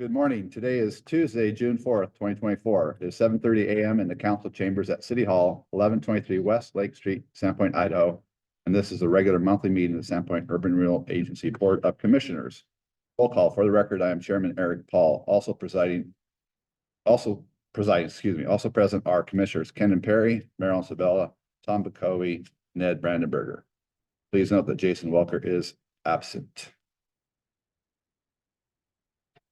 Good morning. Today is Tuesday, June 4th, 2024. It is 7:30 a.m. in the council chambers at City Hall, 1123 West Lake Street, Sandpoint, Idaho. And this is a regular monthly meeting of the Sandpoint Urban Renewal Agency Board of Commissioners. Roll call. For the record, I am Chairman Eric Paul. Also present are Commissioners Ken Perry, Marilyn Sabella, Tom Bacowie, Ned Brandenberger. Please note that Jason Welker is absent.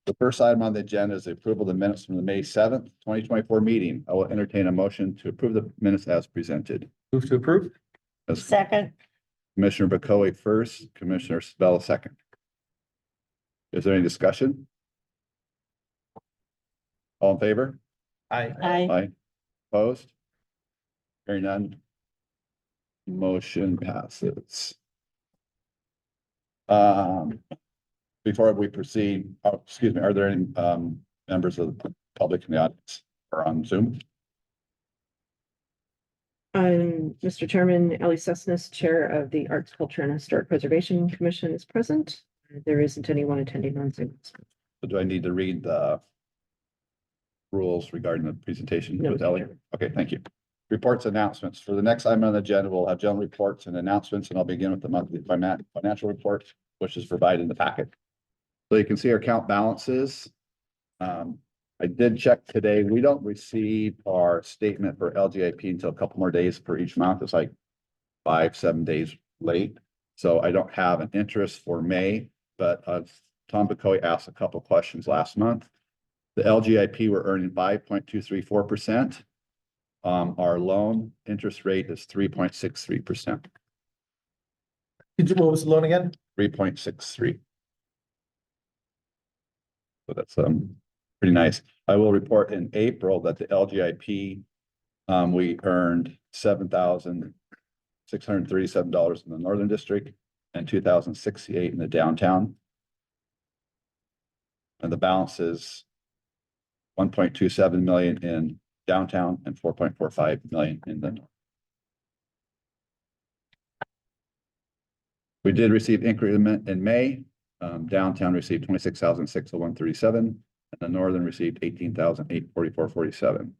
The first item on the agenda is the approval of the minutes from the May 7th, 2024 meeting. I will entertain a motion to approve the minutes as presented. Move to approve. Second. Commissioner Bacowie first, Commissioner Sabella second. Is there any discussion? All in favor? Aye. Aye. Opposed? Hearing none. Motion passes. Before we proceed, excuse me, are there any members of the public in the audience or on Zoom? Mr. Chairman, Ellie Sussness, Chair of the Arts, Culture, and Historic Preservation Commission, is present. There isn't anyone attending on Zoom. So do I need to read the rules regarding the presentation No, with Ellie? Chairman. Okay, thank you. Reports, announcements. For the next item on the agenda, we'll have general reports and announcements, and I'll begin with the monthly financial report, which is provided in the packet. So you can see our account balances. I did check today. We don't receive our statement for LGIP until a couple more days for each month. It's like 5-7 days late. So I don't have an interest for May, but Tom Bacowie asked a couple questions last month. The LGIP we're earning 5.234%. Our loan interest rate is 3.63%. What was the loan again? 3.63. So that's pretty nice. I will report in April that the LGIP we earned $7,637 in the Northern District and $2,068 in the downtown. And the balance is 1.27 million in downtown and 4.45 million in the north. We did receive increment in May. Downtown received 26,601.37, and the northern received 18,844.47.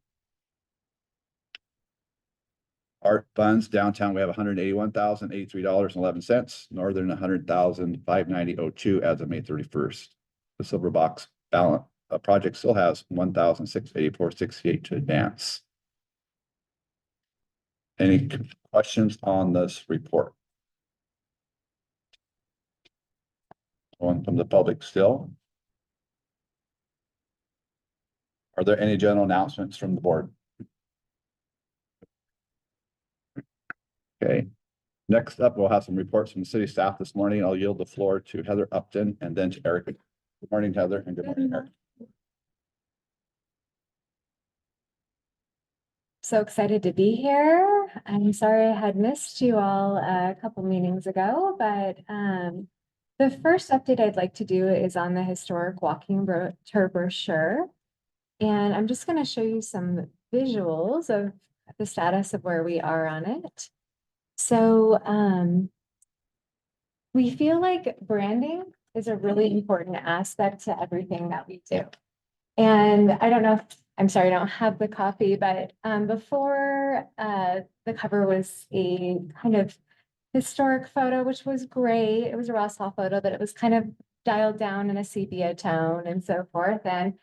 Art funds downtown we have $181,083.11. Northern $100,590.02 as of May 31st. The silver box balance project still has $1,684.68 to advance. Any questions on this report? One from the public still. Are there any general announcements from the board? Okay. Next up, we'll have some reports from the city staff this morning. I'll yield the floor to Heather Upton and then to Eric. Good morning, Heather, and good morning, Eric. So excited to be here. I'm sorry I had missed you all a couple meetings ago, but the first update I'd like to do is on the historic walking tour brochure. And I'm just going to show you some visuals of the status of where we are on it. So we feel like branding is a really important aspect to everything that we do. And I don't know if, I'm sorry, I don't have the copy, but before the cover was a kind of historic photo, which was great. It was a Ross Hall photo, but it was kind of dialed down in a sepia tone and so forth. And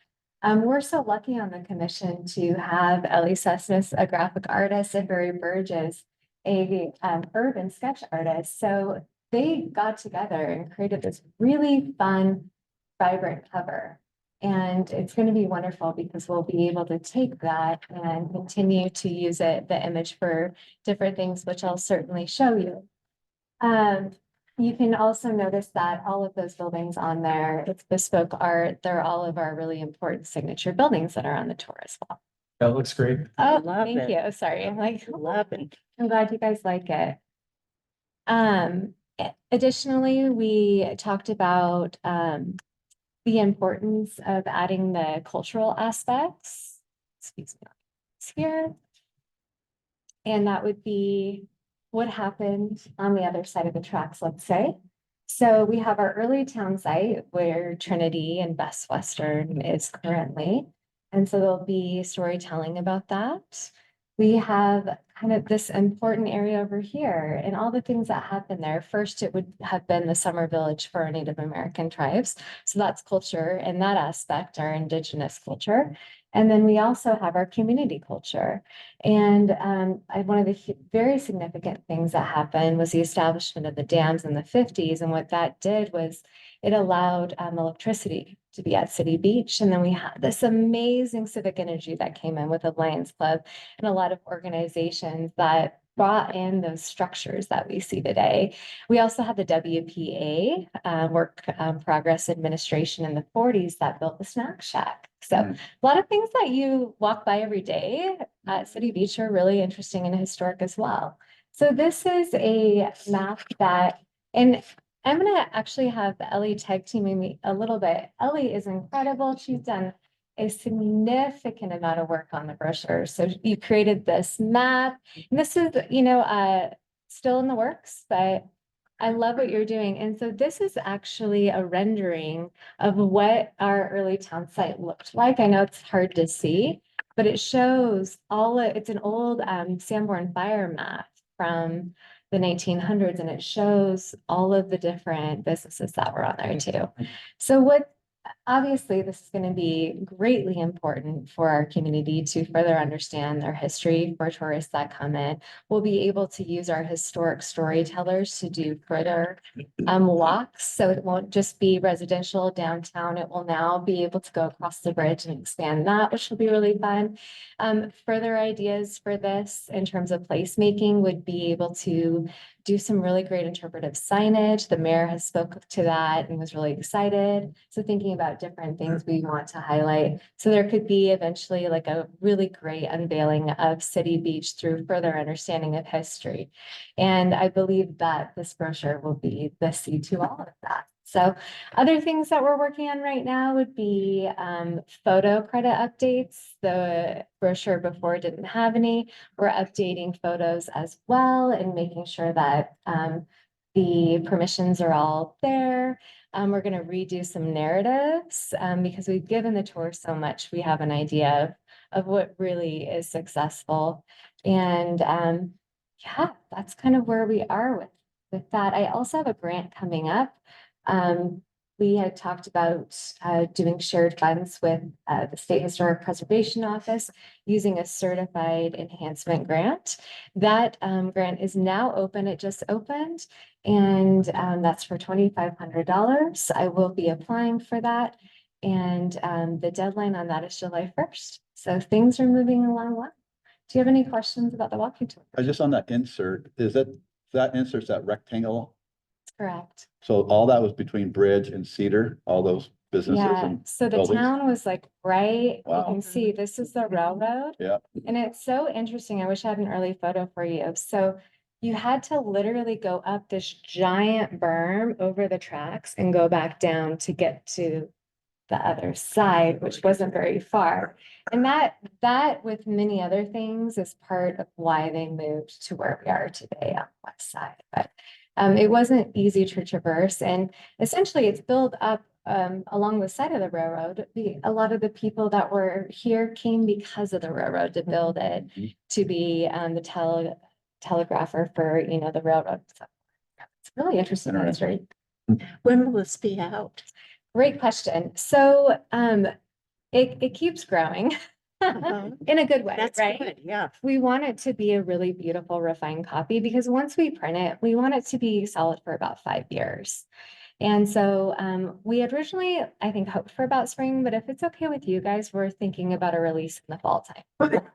we're so lucky on the commission to have Ellie Sussness, a graphic artist, and Barry Burgess, a urban sketch artist. So they got together and created this really fun, vibrant cover. And it's going to be wonderful because we'll be able to take that and continue to use it, the image, for different things, which I'll certainly show you. You can also notice that all of those buildings on there, it's bespoke art. They're all of our really important signature buildings that are on the tour as well. That looks great. Oh, Love thank it. you. Sorry. I'm like, Love it. I'm glad you guys like it. Additionally, we talked about the importance of adding the cultural aspects. Excuse me. Here. And that would be what happened on the other side of the tracks, let's say. So we have our early town site where Trinity and Best Western is currently. And so there'll be storytelling about that. We have kind of this important area over here and all the things that happen there. First, it would have been the summer village for our Native American tribes. So that's culture and that aspect, our indigenous culture. And then we also have our community culture. And one of the very significant things that happened was the establishment of the dams in the 50s. And what that did was it allowed electricity to be at City Beach. And then we had this amazing civic energy that came in with the Lions Club and a lot of organizations that brought in those structures that we see today. We also had the WPA, Work Progress Administration in the 40s that built the snack shack. So a lot of things that you walk by every day at City Beach are really interesting and historic as well. So this is a map that, and I'm going to actually have Ellie tag teaming me a little bit. Ellie is incredible. She's done a significant amount of work on the brochure. So you created this map. And this is, still in the works, but I love what you're doing. And so this is actually a rendering of what our early town site looked like. I know it's hard to see, but it shows it's an old Sandpoint fire map from the 1900s, and it shows all of the different businesses that were on there too. So obviously, this is going to be greatly important for our community to further understand their history for tourists that come in. We'll be able to use our historic storytellers to do further walks. So it won't just be residential downtown. It will now be able to go across the bridge and expand that, which will be really fun. Further ideas for this in terms of placemaking would be able to do some really great interpretive signage. The mayor has spoke to that and was really excited. So thinking about different things we want to highlight. So there could be eventually like a really great unveiling of City Beach through further understanding of history. And I believe that this brochure will be the seed to all of that. So other things that we're working on right now would be photo credit updates. The brochure before didn't have any. We're updating photos as well and making sure that the permissions are all there. We're going to redo some narratives because we've given the tour so much. We have an idea of what really is successful. And yeah, that's kind of where we are with that. I also have a grant coming up. We had talked about doing shared funds with the State Historic Preservation Office using a certified enhancement grant. That grant is now open. It just opened, and that's for $2,500. I will be applying for that, and the deadline on that is July 1st. So things are moving along well. Do you have any questions about the walking tour? Just on that insert, that insert's that rectangle? Correct. So all that was between Bridge and Cedar, all those businesses Yeah, and so the buildings? town was like, right, you Wow. can see, this is the railroad. Yeah. And it's so interesting. I wish I had an early photo for you. So you had to literally go up this giant berm over the tracks and go back down to get to the other side, which wasn't very far. And that with many other things is part of why they moved to where we are today on the west side. But it wasn't easy to traverse, and essentially it's built up along the side of the railroad. A lot of the people that were here came because of the railroad to build it, to be the telegrapher for the railroad. So it's really interesting history. When will this be out? Great question. So it keeps growing. In a good way, That's right? good, yeah. We want it to be a really beautiful, refined copy because once we print it, we want it to be solid for about 5 years. And so we had originally, I think, hoped for about spring, but if it's okay with you guys, we're thinking about a release in the fall time.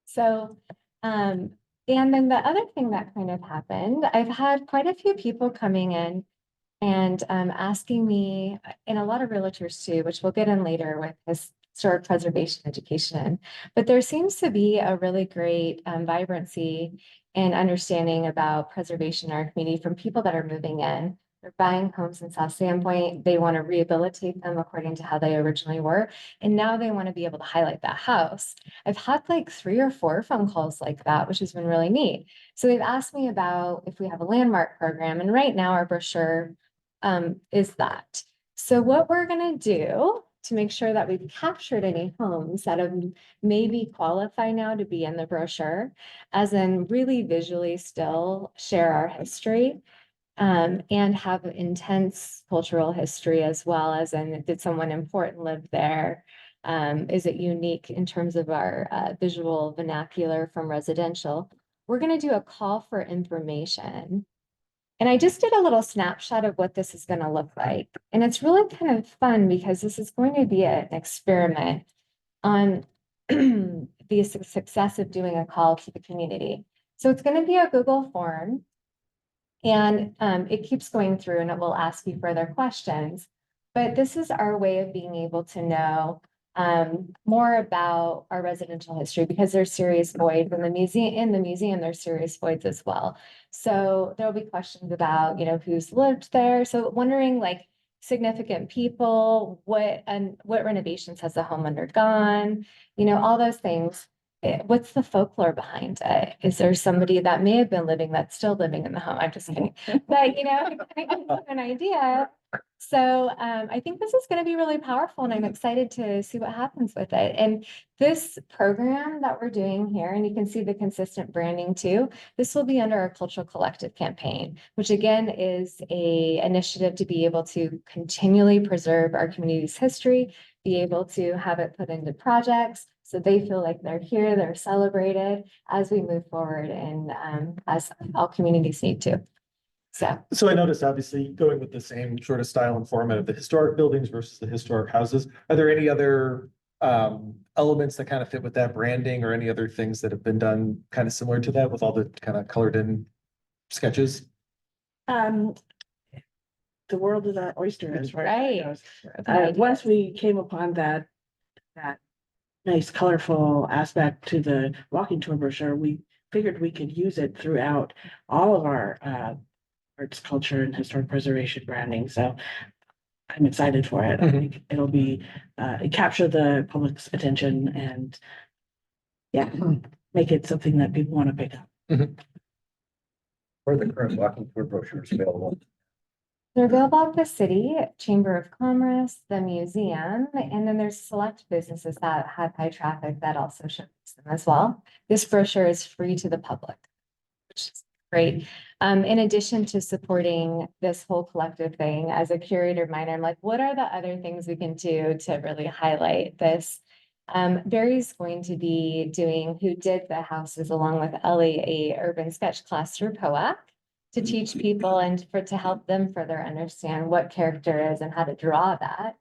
So, and then the other thing that kind of happened, I've had quite a few people coming in and asking me, and a lot of realtors too, which we'll get in later with historic preservation education, but there seems to be a really great vibrancy and understanding about preservation in our community from people that are moving in They're buying homes in South Sandpoint. They want to rehabilitate them according to how they originally were. And now they want to be able to highlight that house. I've had like 3 or 4 phone calls like that, which has been really neat. So they've asked me about if we have a landmark program, and right now our brochure is that. So what we're gonna do to make sure that we've captured any homes that have maybe qualify now to be in the brochure, as in really visually still share our history, and have intense cultural history as well, as in, did someone important live there? Is it unique in terms of our visual vernacular from residential? We're gonna do a call for information. And I just did a little snapshot of what this is gonna look like. And it's really kind of fun because this is going to be an experiment on the success of doing a call to the community. So it's gonna be a Google form. And it keeps going through and it will ask you further questions. But this is our way of being able to know more about our residential history, because there's serious voids in the museum, there's serious voids as well. So there'll be questions about, you know, who's lived there. So wondering like significant people, what renovations has the home undergone, you know, all those things. What's the folklore behind it? Is there somebody that may have been living that's still living in the home? I'm just kidding. But you know, I can give an idea. So I think this is going to be really powerful, and I'm excited to see what happens with it. And this program that we're doing here, and you can see the consistent branding too, this will be under our Cultural Collective campaign, which again is a initiative to be able to continually preserve our community's history, be able to have it put into projects so they feel like they're here, they're celebrated as we move forward, and as all communities need to. So I noticed obviously going with the same sort of style and format of the historic buildings versus the historic houses. Are there any other elements that kind of fit with that branding, or any other things that have been done kind of similar to that with all the kind of colored in sketches? The world is our oyster as far as that Right. goes. Once we came upon that nice colorful aspect to the walking tour brochure, we figured we could use it throughout all of our arts, culture, and historic preservation branding. So I'm excited for it. I think it'll be capture the public's attention and make it something that people want to pick up. Where the current walking tour brochures available? They're available at the city, Chamber of Commerce, the museum, and then there's select businesses that have high traffic that also showcase them as well. This brochure is free to the public, which is great. In addition to supporting this whole collective thing, as a curator minor, I'm like, what are the other things we can do to really highlight this? Barry's going to be doing Who Did the Houses along with Ellie, a urban sketch class through POAC, to teach people and to help them further understand what character is and how to draw that.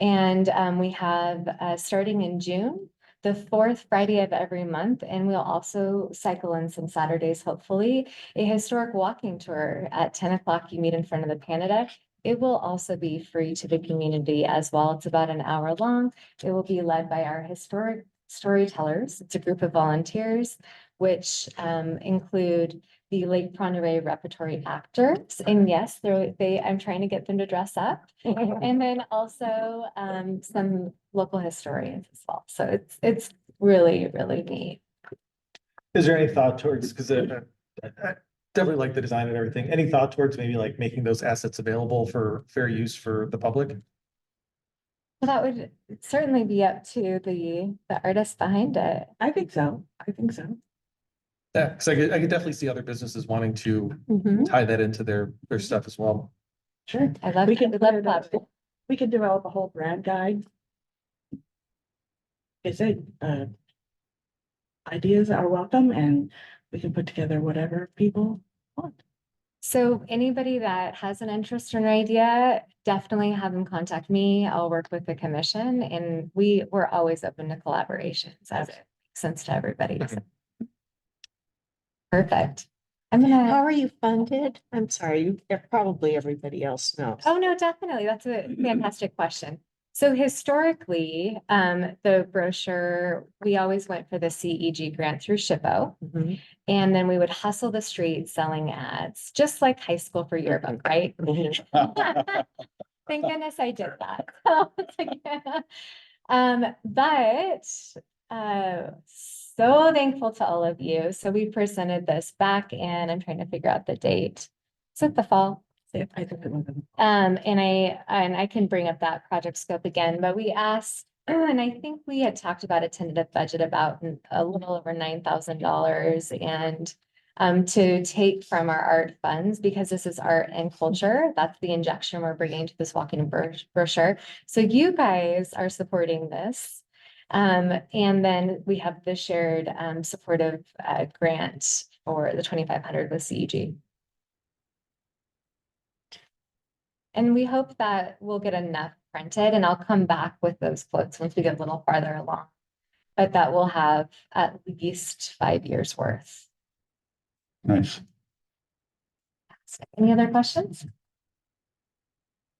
And we have, starting in June, the 4th Friday of every month, and we'll also cycle in some Saturdays, hopefully, a historic walking tour at 10 o'clock. You meet in front of the Canada. It will also be free to the community as well. It's about an hour long. It will be led by our historic storytellers. It's a group of volunteers, which include the Lake Pronderay repertory actors. And yes, I'm trying to get them to dress up. And then also some local historians as well. So it's really, really neat. Is there any thought towards, because I definitely like the design and everything, any thought towards maybe like making those assets available for fair use for the public? Well, that would certainly be up to the artist behind it. I think so. I think so. Yeah, because I could definitely see other businesses wanting to Mhm. tie that into their stuff as well. Sure. I love, We can we put love it that. up. We could develop a whole brand guide. Like I said, ideas are welcome, and we can put together whatever people want. So anybody that has an interest or an idea, definitely have them contact me. I'll work with the commission, and we're always open to collaborations as it makes sense to everybody. So. Perfect. I'm How gonna, are you funded? I'm sorry, probably everybody else knows. oh no, definitely. That's a fantastic question. So historically, the brochure, we always went for the CEG grant through SHPO. Mhm. And then we would hustle the streets selling ads, just like high school for yearbook, right? Thank goodness I did that. So it's like, but so thankful to all of you. So we presented this back in, I'm trying to figure out the date. Is it the fall? I think it was. And I can bring up that project scope again, but we asked, and I think we had talked about a tentative budget about a little over $9,000 and to take from our art funds, because this is art and culture. That's the injection we're bringing to this walking brochure. So you guys are supporting this. And then we have the shared supportive grant for the 2,500 with CEG. And we hope that we'll get enough printed, and I'll come back with those quotes once we get a little farther along. But that will have at least 5 years worth. Nice. Any other questions?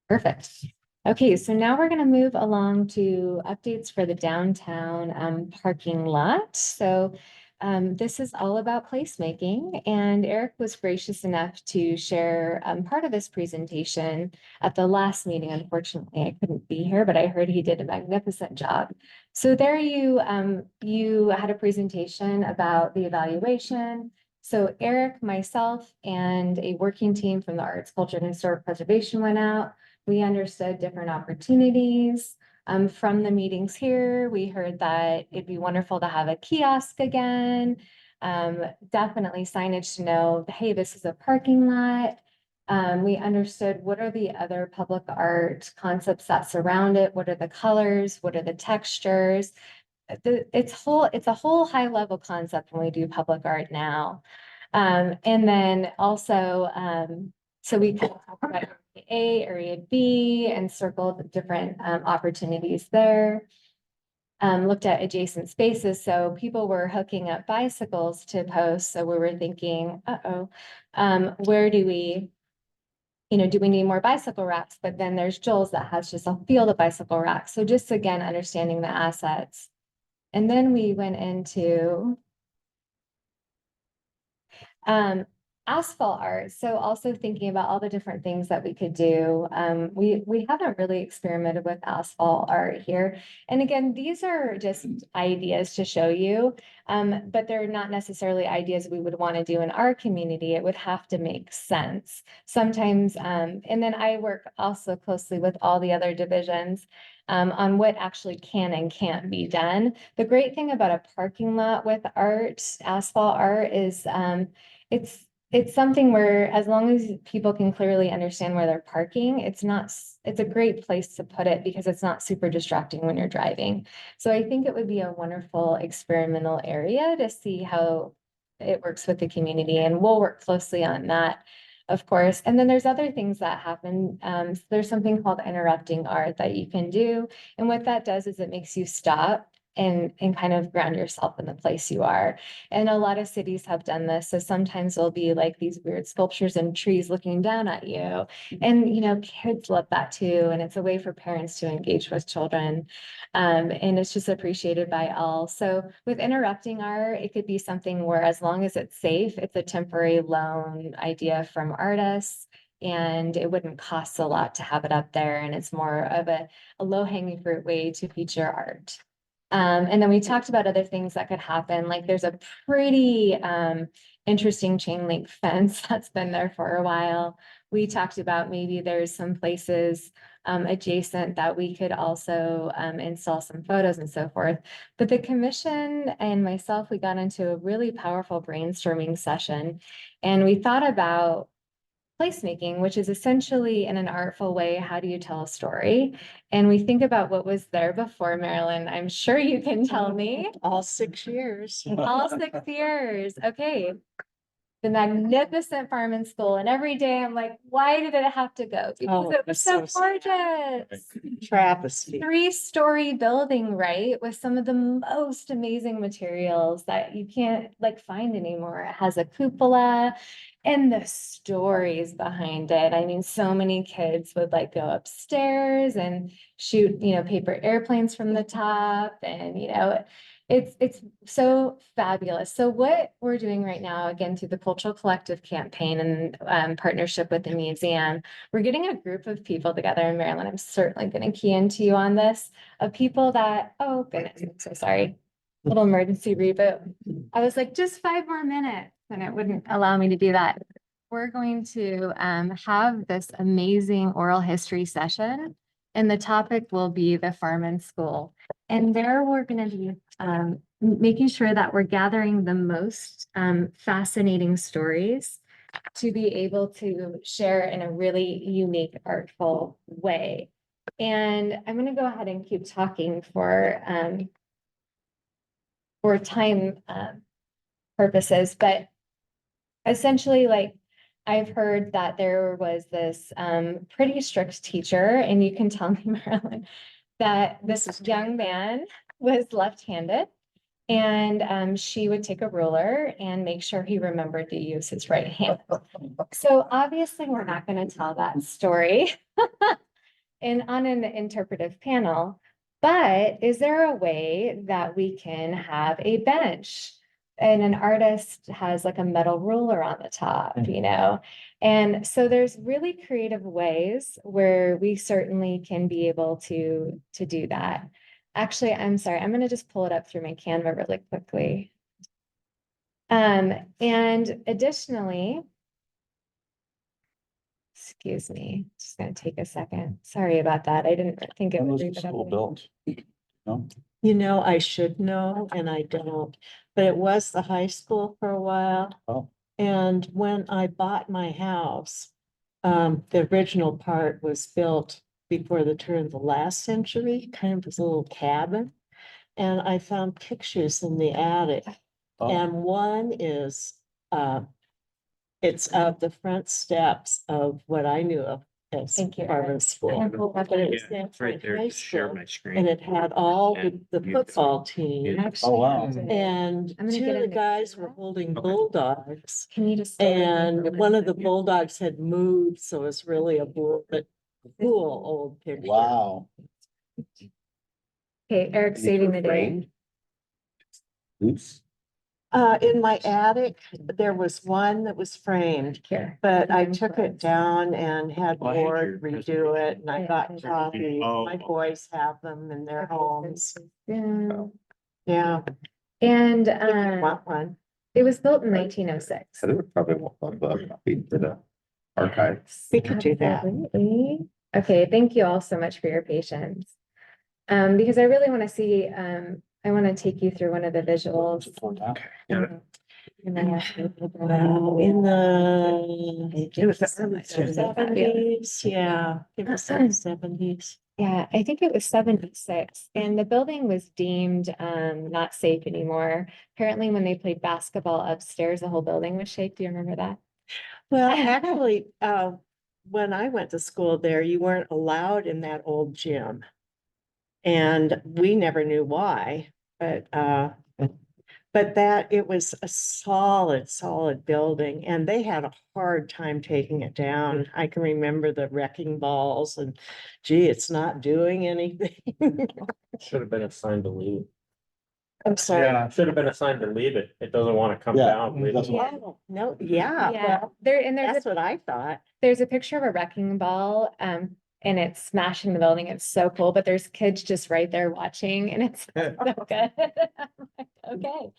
Perfect. Okay, so now we're going to move along to updates for the downtown parking lot. So this is all about placemaking, and Eric was gracious enough to share part of this presentation at the last meeting. Unfortunately, I couldn't be here, but I heard he did a magnificent job. So there you had a presentation about the evaluation. So Eric, myself, and a working team from the Arts, Culture, and Historic Preservation went out. We understood different opportunities. From the meetings here, we heard that it'd be wonderful to have a kiosk again. Definitely signage to know, hey, this is a parking lot. We understood what are the other public art concepts that surround it? What are the colors? What are the textures? It's a whole high level concept when we do public art now. And then also, so we kind of talked about area A, area B, and circled different opportunities there. Looked at adjacent spaces. So people were hooking up bicycles to posts. So we were thinking, where do we, do we need more bicycle racks? But then there's Joel's that has just a field of bicycle racks. So just again, understanding the assets. And then we went into asphalt art. So also thinking about all the different things that we could do. We haven't really experimented with asphalt art here. And again, these are just ideas to show you, but they're not necessarily ideas we would want to do in our community. It would have to make sense sometimes. And then I work also closely with all the other divisions on what actually can and can't be done. The great thing about a parking lot with art, asphalt art, is it's something where as long as people can clearly understand where they're parking, it's a great place to put it because it's not super distracting when you're driving. So I think it would be a wonderful experimental area to see how it works with the community, and we'll work closely on that, of course. And then there's other things that happen. There's something called interrupting art that you can do. And what that does is it makes you stop and kind of ground yourself in the place you are. And a lot of cities have done this. So sometimes there'll be like these weird sculptures and trees looking down at you. And, kids love that too. And it's a way for parents to engage with children. And it's just appreciated by all. So with interrupting art, it could be something where as long as it's safe, it's a temporary loan idea from artists. And it wouldn't cost a lot to have it up there. And it's more of a low-hanging fruit way to feature art. And then we talked about other things that could happen. Like there's a pretty interesting chain link fence that's been there for a while. We talked about maybe there's some places adjacent that we could also install some photos and so forth. But the commission and myself, we got into a really powerful brainstorming session, and we thought about placemaking, which is essentially in an artful way, how do you tell a story? And we think about what was there before, Marilyn. I'm sure you can tell me. All 6 years. All 6 years. Okay. the magnificent farm and school. And every day I'm like, why did it have to go? Because Oh, it was so that's so sad. gorgeous. Travesty. 3-story building, right? With some of the most amazing materials that you can't like find anymore. It has a cupola and the stories behind it. I mean, so many kids would like go upstairs and shoot, paper airplanes from the top, and it's so fabulous. So what we're doing right now, again, through the Cultural Collective campaign and partnership with the museum, we're getting a group of people together in Maryland. I'm certainly going to key into you on this, of people that, oh goodness, I'm so sorry. Little emergency reboot. I was like, just 5 more minutes, and it wouldn't allow me to do that. We're going to have this amazing oral history session, and the topic will be the farm and school. And there we're going to be making sure that we're gathering the most fascinating stories to be able to share in a really unique, artful way. And I'm going to go ahead and keep talking for time purposes, but essentially, like, I've heard that there was this pretty strict teacher, and you can tell me, Marilyn, that this young man was left-handed, and she would take a ruler and make sure he remembered to use his right hand. So obviously, we're not going to tell that story on an interpretive panel, but is there a way that we can have a bench and an artist has like a metal ruler on the top, And so there's really creative ways where we certainly can be able to do that. Actually, I'm sorry, I'm going to just pull it up through my Canva really quickly. And additionally, excuse me, just going to take a second. Sorry about that. I didn't think it When would was the read it up. school built? No? I should know and I don't, but it was the high school for a while. Oh. And when I bought my house, the original part was built before the turn of the last century, kind of as a little cabin. And I found pictures in the attic. Oh. And one is, it's of the front steps of what I knew of as Thank you, Harvard Erin. School. But it was Yeah, it's right Sandpoint there. High Just share School, my screen. and it had all the And you- football team. Yeah. Actually, Oh, wow. And I'm gonna two get of the into guys were that. holding Okay. bulldogs. Can you just? stay with me for a And minute? one of the bulldogs had moved, so it's really a cool old picture. Wow. Okay, Eric's saving the day. Oops. In my attic, there was one that was framed, Here. but I took it down and had Oh, I had your Ward redo it, and I got Yeah. copies. Oh. My boys have them in their homes. Yeah. Yeah, And if you want one. it was built in 1906. So they would probably want one copy for the archive. We could do that. Absolutely. Okay, thank you all so much for your patience. Because I really want to see, I want to take you through one of the visuals. Yeah. Well, in the. It was the So early much. 70s, yeah, it was the 70s. Yeah, I think it was 76, and the building was deemed not safe anymore. Apparently, when they played basketball upstairs, the whole building was shaky. Do you remember that? Well, actually, when I went to school there, you weren't allowed in that old gym. And we never knew why, but that it was a solid building, and they had a hard time taking it down. I can remember the wrecking balls and gee, it's not doing anything. Should have been a sign to leave. I'm sorry. Yeah, should have been a sign to leave it. It doesn't want to come Yeah, down. it doesn't- Yeah. Oh, no, yeah, Yeah, well, there's that's what I thought. there's a picture of a wrecking ball, and it's smashing the building. It's so cool, but there's kids just right there watching, and it's so good. I'm like, okay.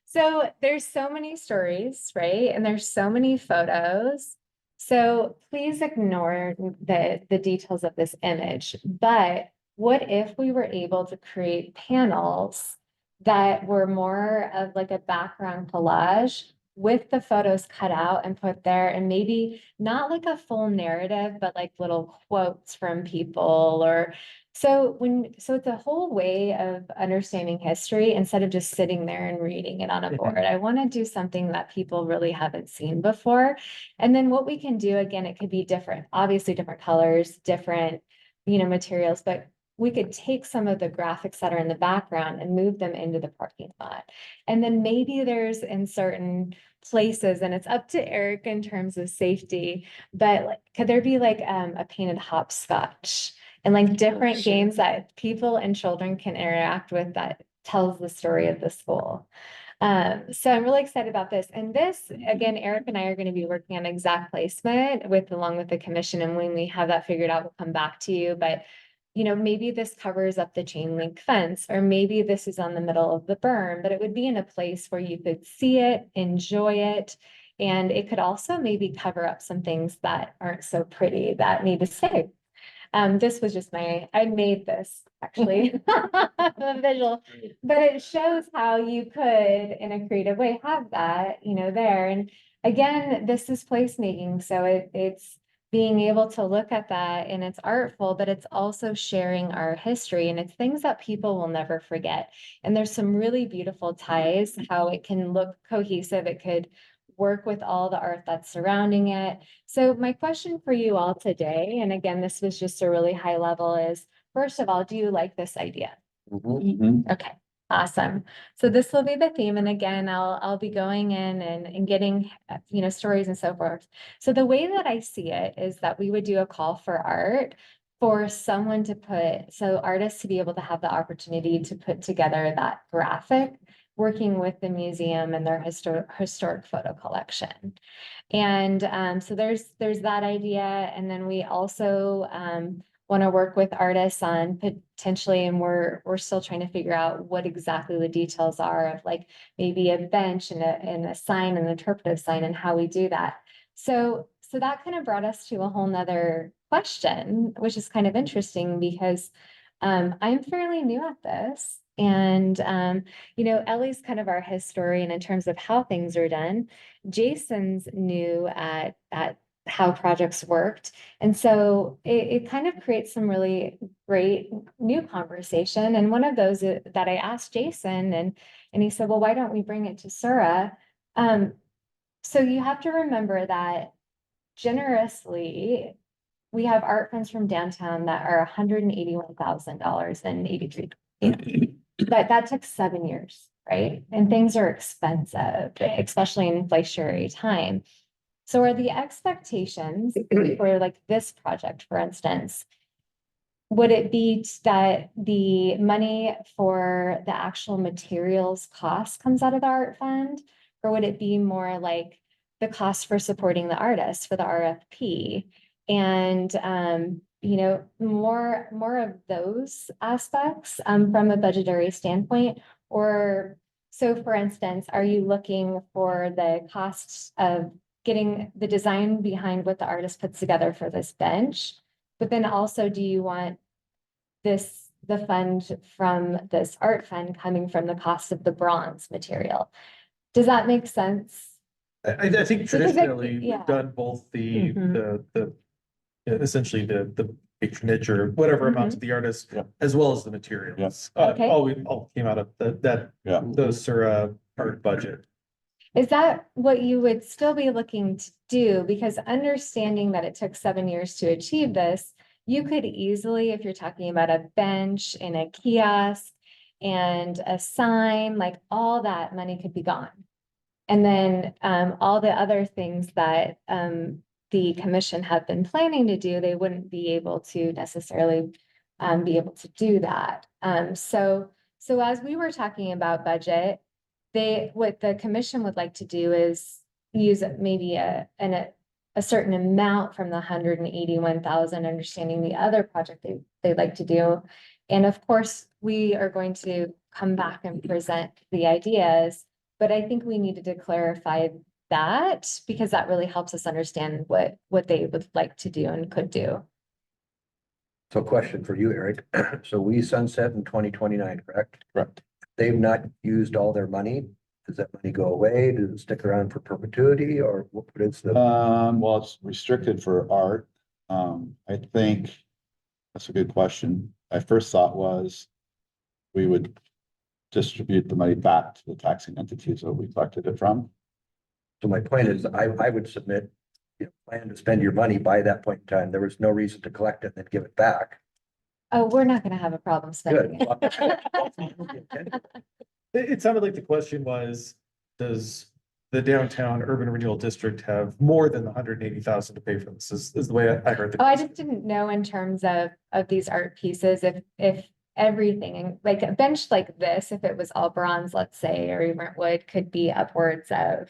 So there's so many stories, right? And there's so many photos. So please ignore the details of this image. But what if we were able to create panels that were more of like a background collage with the photos cut out and put there, and maybe not like a full narrative, but like little quotes from people or so it's a whole way of understanding history instead of just sitting there and reading it on a board. I want to do something that people really haven't seen before. And then what we can do, again, it could be different, obviously different colors, different, materials, but we could take some of the graphics that are in the background and move them into the parking lot. And then maybe there's in certain places, and it's up to Eric in terms of safety, but like, could there be like a painted hopscotch and like different sure. games that people and children can interact with that tells the story of the school? So I'm really excited about this. And this, again, Eric and I are going to be working on exact placement along with the commission. And when we have that figured out, we'll come back to you. But maybe this covers up the chain link fence, or maybe this is on the middle of the berm, but it would be in a place where you could see it, enjoy it. And it could also maybe cover up some things that aren't so pretty that need to stay. This was just I made this actually, a visual, but it shows how you could, in a creative way, have that, there. And again, this is placemaking. So it's being able to look at that, and it's artful, but it's also sharing our history, and it's things that people will never forget. And there's some really beautiful ties, how it can look cohesive. It could work with all the art that's surrounding it. So my question for you all today, and again, this was just a really high level, is first of all, do you like this idea? Okay, awesome. So this will be the theme. And again, I'll be going in and getting, stories and so forth. So the way that I see it is that we would do a call for art for someone so artists to be able to have the opportunity to put together that graphic, working with the museum and their historic photo collection. And so there's that idea. And then we also want to work with artists on potentially, and we're still trying to figure out what exactly the details are of like maybe a bench and a sign, an interpretive sign, and how we do that. So that kind of brought us to a whole nother question, which is kind of interesting because I'm fairly new at this. And, Ellie's kind of our historian in terms of how things are done. Jason's new at how projects worked. And so it kind of creates some really great new conversation. And one of those that I asked Jason, and he said, well, why don't we bring it to Sura? So you have to remember that generously, we have art funds from downtown that are $181,000 and 83. But that took 7 years, right? And things are expensive, especially in inflationary time. So are the expectations for like this project, for instance, would it be that the money for the actual materials cost comes out of the art fund? Or would it be more like the cost for supporting the artist for the RFP? And more of those aspects from a budgetary standpoint. Or so for instance, are you looking for the costs of getting the design behind what the artist puts together for this bench? But then also, do you want the fund from this art fund coming from the cost of the bronze material? Does that make sense? I think Because traditionally yeah. we've done both the Mhm. essentially the patronage or whatever amounts of the artist, Yeah. as well as the materials. Yes. Okay. All came out of Yeah. those Sura art budget. Is that what you would still be looking to do? Because understanding that it took 7 years to achieve this, you could easily, if you're talking about a bench and a kiosk and a sign, like all that money could be gone. And then all the other things that the commission had been planning to do, they wouldn't be able to necessarily be able to do that. So as we were talking about budget, what the commission would like to do is use maybe a certain amount from the 181,000, understanding the other project they'd like to do. And of course, we are going to come back and present the ideas, but I think we needed to clarify that because that really helps us understand what they would like to do and could do. So question for you, Eric. So we sunset in 2029, correct? Correct. They've not used all their money. Does that money go away? Does it stick around for perpetuity or what is the? Well, it's restricted for art. I think that's a good question. My first thought was we would distribute the money back to the taxing entities that we collected it from. So my point is, I would submit, plan to spend your money by that point in time. There was no reason to collect it and then give it back. Oh, we're not gonna have a problem spending Good. it. It sounded like the question was, does the downtown urban renewal district have more than the 180,000 to pay for this is the way I heard the Oh, I question. just didn't know in terms of these art pieces, if everything, like a bench like this, if it was all bronze, let's say, or even wood, could be upwards of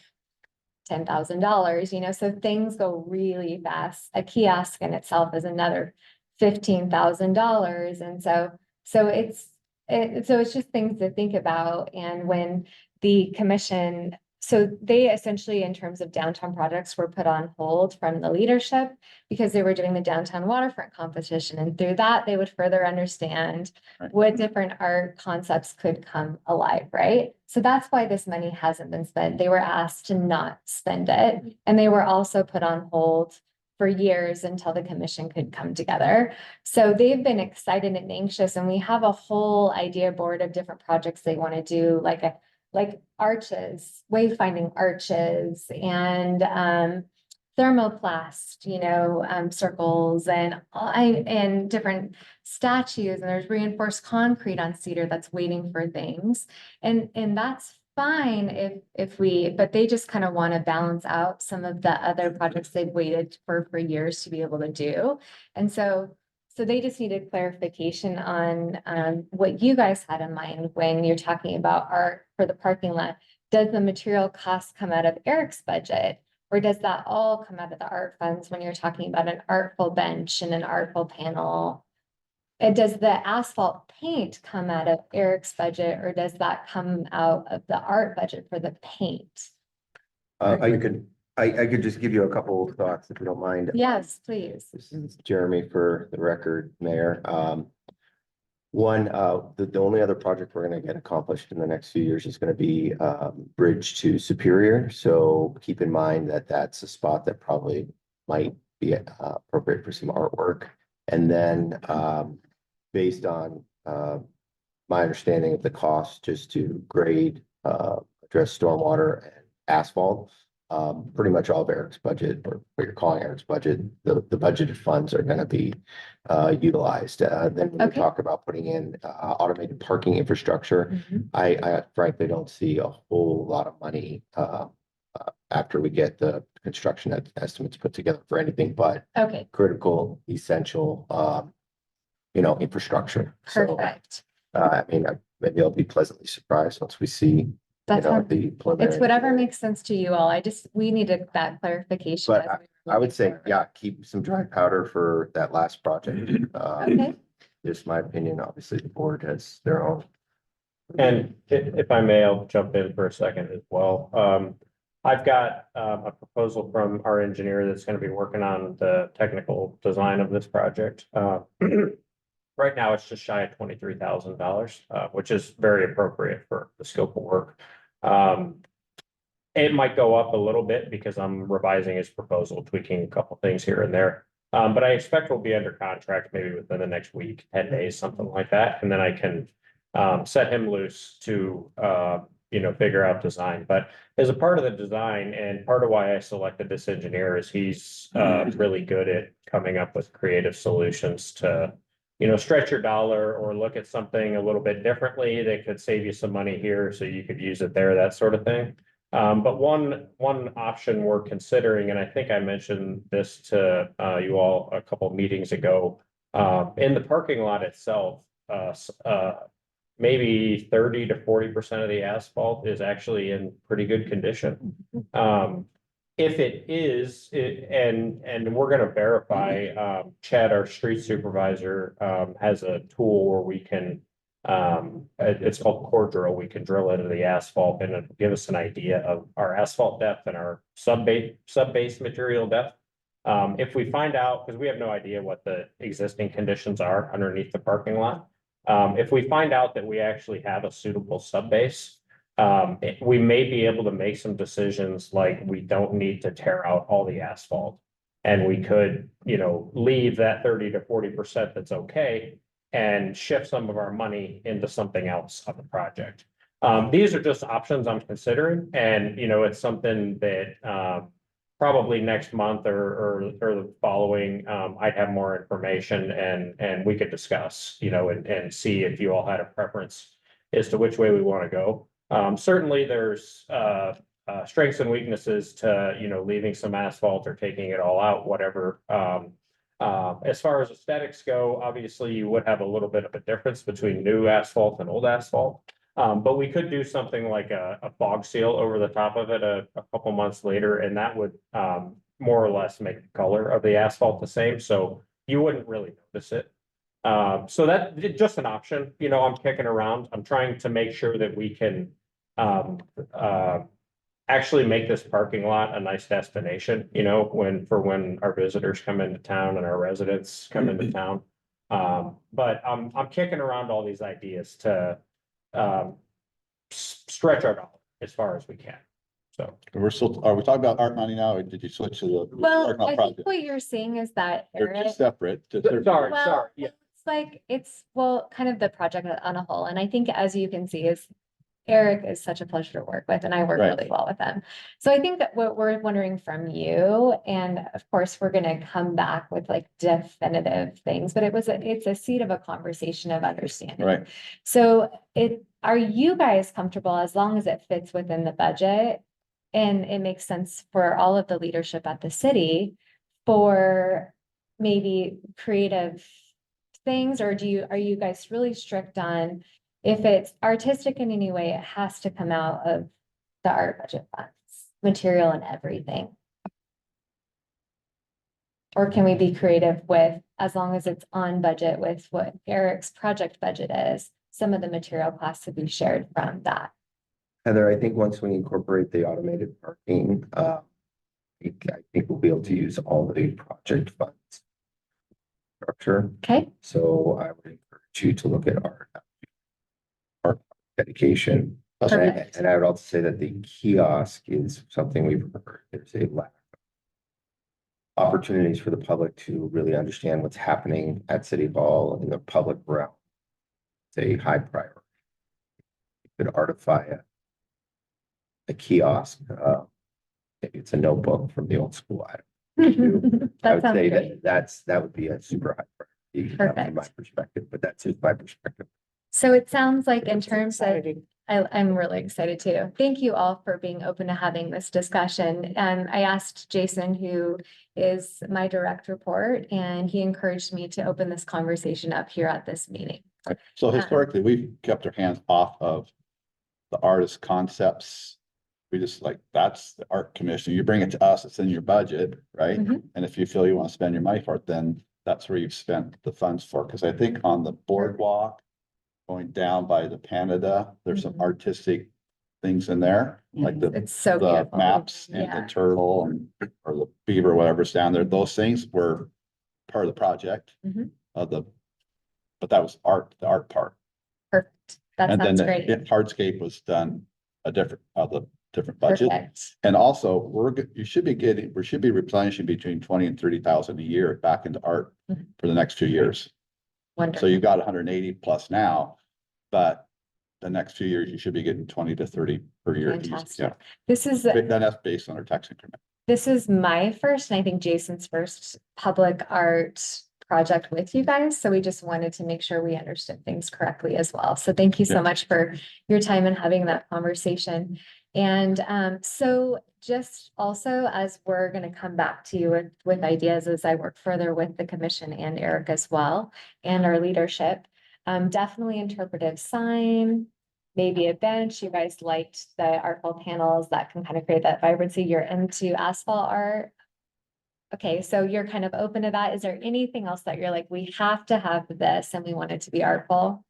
$10,000, you know, so things go really fast. A kiosk in itself is another $15,000. And so it's just things to think about. And when the commission, so they essentially, in terms of downtown projects, were put on hold from the leadership because they were doing the downtown waterfront competition. And through that, they would further understand Right. what different art concepts could come alive, right? So that's why this money hasn't been spent. They were asked to not spend it. And they were also put on hold for years until the commission could come together. So they've been excited and anxious, and we have a whole idea board of different projects they want to do, like arches, wayfinding arches, and thermoplast, circles, and different statues, and there's reinforced concrete on Cedar that's waiting for things. And that's fine but they just kind of want to balance out some of the other projects they've waited for years to be able to do. And so they just needed clarification on what you guys had in mind when you're talking about art for the parking lot. Does the material cost come out of Eric's budget? Or does that all come out of the art funds when you're talking about an artful bench and an artful panel? And does the asphalt paint come out of Eric's budget, or does that come out of the art budget for the paint? I could just give you a couple of thoughts if you don't mind. Yes, please. This is Jeremy for the record, Mayor. One, the only other project we're gonna get accomplished in the next few years is gonna be Bridge to Superior. So keep in mind that that's a spot that probably might be appropriate for some artwork. And then based on my understanding of the cost just to grade, address stormwater and asphalt, pretty much all of Eric's budget, or what you're calling Eric's budget, the budgeted funds are gonna be utilized. Then when we Okay. talk about putting in automated parking infrastructure, Mhm. I frankly don't see a whole lot of money after we get the construction estimates put together for anything but Okay, critical, essential, infrastructure. So, perfect. maybe I'll be pleasantly surprised once we see, That's fine. the preliminary. It's whatever makes sense to you all. we needed that clarification. But as we were I would looking say, forward. yeah, keep some dry powder for that last project. Okay, Just my opinion. Obviously, the board has their own. And if I may, I'll jump in for a second as well. I've got a proposal from our engineer that's gonna be working on the technical design of this project. Right now, it's just shy of $23,000, which is very appropriate for the scope of work. It might go up a little bit because I'm revising his proposal, tweaking a couple things here and there. But I expect we'll be under contract maybe within the next week, 10 days, something like that. And then I can set him loose to figure out design. But as a part of the design, and part of why I selected this engineer is he's really good at coming up with creative solutions to stretch your dollar or look at something a little bit differently that could save you some money here so you could use it there, that sort of thing. But one option we're considering, and I think I mentioned this to you all a couple of meetings ago, in the parking lot itself, maybe 30 to 40% of the asphalt is actually in pretty good condition. If it is, and we're gonna verify, Chad, our street supervisor, has a tool where we can, it's called core drill. We can drill into the asphalt and it'll give us an idea of our asphalt depth and our sub-base material depth. If we find out, because we have no idea what the existing conditions are underneath the parking lot. If we find out that we actually have a suitable sub-base, We may be able to make some decisions like we don't need to tear out all the asphalt. And we could, leave that 30 to 40% that's okay and shift some of our money into something else on the project. These are just options I'm considering, and it's something that probably next month or the following, I'd have more information and we could discuss, and see if you all had a preference as to which way we want to go. Certainly there's strengths and weaknesses to, leaving some asphalt or taking it all out, whatever. As far as aesthetics go, obviously you would have a little bit of a difference between new asphalt and old asphalt. But we could do something like a fog seal over the top of it a couple months later, and that would more or less make the color of the asphalt the same, so you wouldn't really notice it. So that's just an option, I'm kicking around. I'm trying to make sure that we can actually make this parking lot a nice destination, when our visitors come into town and our residents come into town. But I'm kicking around all these ideas to stretch our dollar as far as we can. So We're still, are we talking about art money now, or did you switch to the? Well, talking about I think project? what you're saying is that They're Eric, two separate. sorry, well, yeah. it's like, kind of the project on a whole. And I think as you can see is Eric is such a pleasure to work with and I work Right. really well with him. So I think that what we're wondering from you, and of course, we're gonna come back with like definitive things, but it's a seed of a conversation of understanding. Right. So are you guys comfortable as long as it fits within the budget? And it makes sense for all of the leadership at the city for maybe creative things, or are you guys really strict on if it's artistic in any way, it has to come out of the art budget funds, material and everything? Or can we be creative with, as long as it's on budget with what Eric's project budget is, some of the material costs to be shared from that? Heather, I think once we incorporate the automated parking, I think we'll be able to use all the project funds structure. Okay, So I would encourage you to look at our dedication. Perfect. And I would also say that the kiosk is something we've heard. There's a lack of opportunities for the public to really understand what's happening at City Hall in the public realm. It's a high priority. You could artify a kiosk. Maybe it's a notebook from the old school. I that would sounds say great. that would be a super high priority from my perspective, but that's just my perspective. So it sounds like in It's terms of, exciting. I'm really excited too. Thank you all for being open to having this discussion. And I asked Jason, who is my direct report, and he encouraged me to open this conversation up here at this meeting. So historically, we've kept our hands off of the artist concepts. We just that's the art commission. You bring it to us, it's in your budget, right? Mhm. And if you feel you want to spend your money for it, then that's where you've spent the funds for. Because I think on the boardwalk, going down by the Canada, there's some Mhm. artistic things in there, like the It's so the beautiful. maps and Yeah. the turtle or the beaver, whatever's down there. Those things were part of the project Mhm. but that was the art part. Perfect. That And then sounds the great. hardscape was done a different budget. Perfect. And also, we should be replenishing between 20 and 30,000 a year back into art Mhm. for the next 2 years. So Wonderful. you've got 180 plus now, but the next 2 years, you should be getting 20 to 30 per year. easy. Fantastic. This is, Yeah, that's based on our tax increment. this is my first, and I think Jason's first public art project with you guys. So we just wanted to make sure we understood things correctly as well. So thank you so Yeah. much for your time and having that conversation. And so just also, as we're going to come back to you with ideas as I work further with the commission and Eric as well, and our leadership, definitely interpretive sign, maybe a bench. You guys liked the artful panels that can kind of create that vibrancy. You're into asphalt art. Okay, so you're kind of open to that. Is there anything else that you're like, we have to have this and we want it to be artful?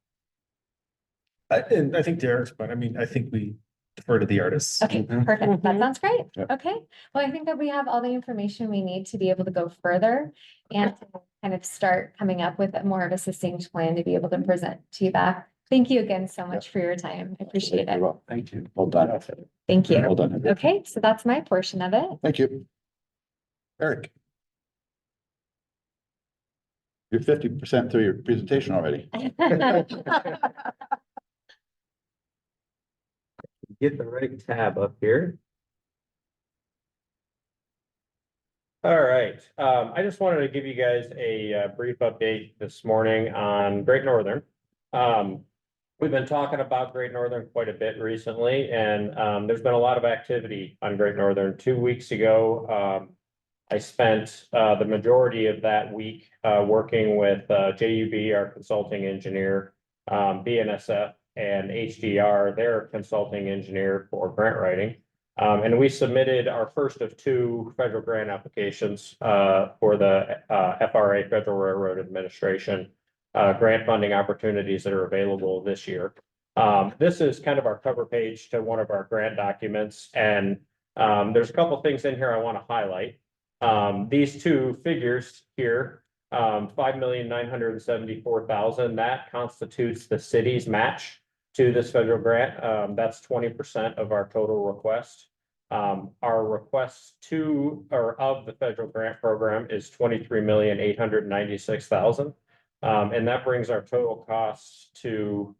And I think Derek's, but I mean, I think we defer to the artists. Okay, Mhm. perfect. That Mhm. sounds great. Yep. Okay, well, I think that we have all the information we need to be able to go further and to kind of start coming up with more of a succinct plan to be able to present to you back Thank you again so much for your time. I appreciate it. Well, Thank you. well done. Thank you. Well done. Okay, so that's my portion of it. Thank you. Eric. You're 50% through your presentation already. Get the right tab up here. All right, I just wanted to give you guys a brief update this morning on Great Northern. We've been talking about Great Northern quite a bit recently, and there's been a lot of activity on Great Northern. 2 weeks ago, I spent the majority of that week working with JUB, our consulting engineer, BNSF, and HDR, their consulting engineer for grant writing. And we submitted our first of 2 federal grant applications for the FRA, Federal Railroad Administration, grant funding opportunities that are available this year. This is kind of our cover page to one of our grant documents, and there's a couple of things in here I want to highlight. These 2 figures here, 5,974,000, that constitutes the city's match to this federal grant. That's 20% of our total request. Our request to or of the federal grant program is 23,896,000. And that brings our total costs to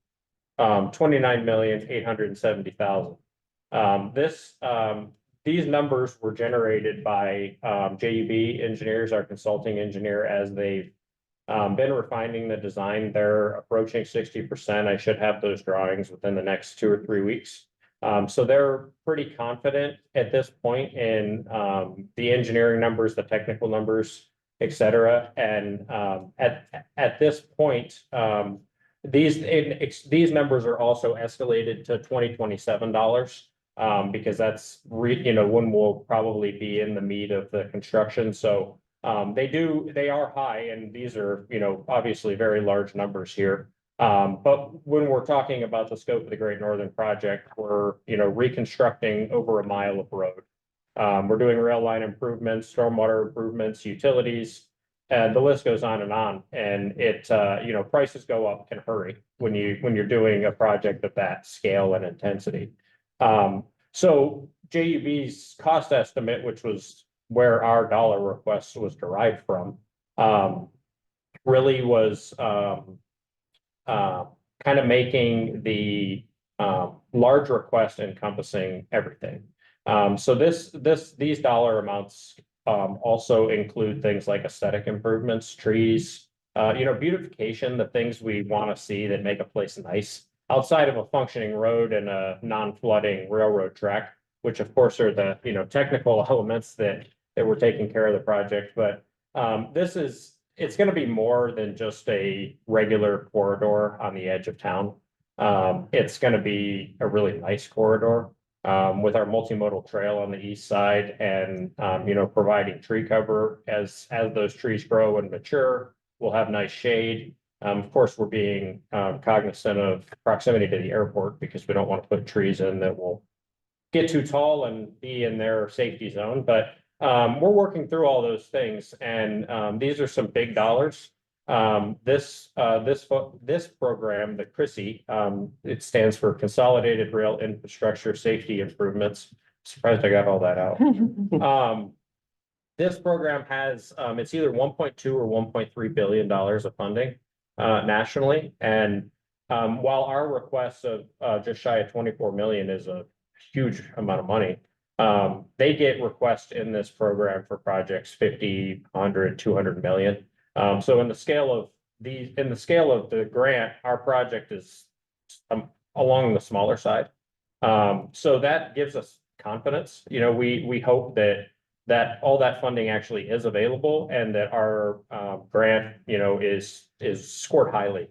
29,870,000. These numbers were generated by JUB engineers, our consulting engineer, as they've been refining the design. They're approaching 60%. I should have those drawings within the next 2 or 3 weeks. So they're pretty confident at this point in the engineering numbers, the technical numbers, et cetera. And at this point, these numbers are also escalated to $2027 because that's when we'll probably be in the meat of the construction. So they are high, and these are obviously very large numbers here. But when we're talking about the scope of the Great Northern Project, we're reconstructing over 1 mile of road. We're doing rail line improvements, stormwater improvements, utilities, and the list goes on. And it prices go up in a hurry when you're doing a project of that scale and intensity. So JUB's cost estimate, which was where our dollar request was derived from, really was kind of making the large request encompassing everything. So these dollar amounts also include things like aesthetic improvements, trees, beautification, the things we want to see that make a place nice outside of a functioning road and a non-flooding railroad track, which of course are the technical elements that we're taking care of the project. But it's going to be more than just a regular corridor on the edge of town. It's going to be a really nice corridor with our multimodal trail on the east side, and providing tree cover as those trees grow and mature. We'll have nice shade. Of course, we're being cognizant of proximity to the airport because we don't want to put trees in that will get too tall and be in their safety zone. But we're working through all those things, and these are some big dollars. This program, the CRISI, it stands for Consolidated Rail Infrastructure Safety Improvements. Surprised I got all that out. This program has it's either 1.2 or 1.3 billion dollars of funding nationally, and while our request of just shy of 24 million is a huge amount of money, they get requests in this program for projects 50, 100, 200 million. So in the scale of the grant, our project is along the smaller side. So that gives us confidence. We hope that all that funding actually is available, and that our grant is scored highly.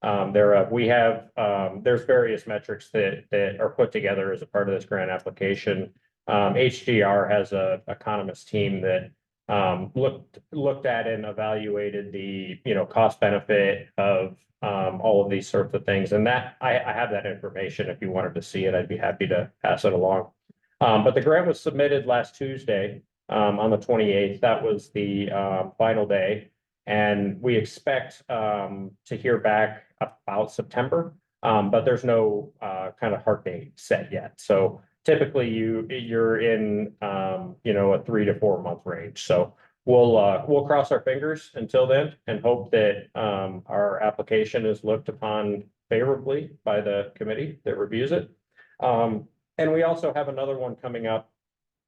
There's various metrics that are put together as a part of this grant application. HDR has a economist team that looked at and evaluated the cost benefit of all of these sorts of things, and that I have that information. If you wanted to see it, I'd be happy to pass it along. But the grant was submitted last Tuesday on the 28th. That was the final day, and we expect to hear back about September. But there's no kind of hard date set yet. So typically you're in, a 3 to 4 month range. So we'll cross our fingers until then and hope that our application is looked upon favorably by the committee that reviews it. And we also have another one coming up,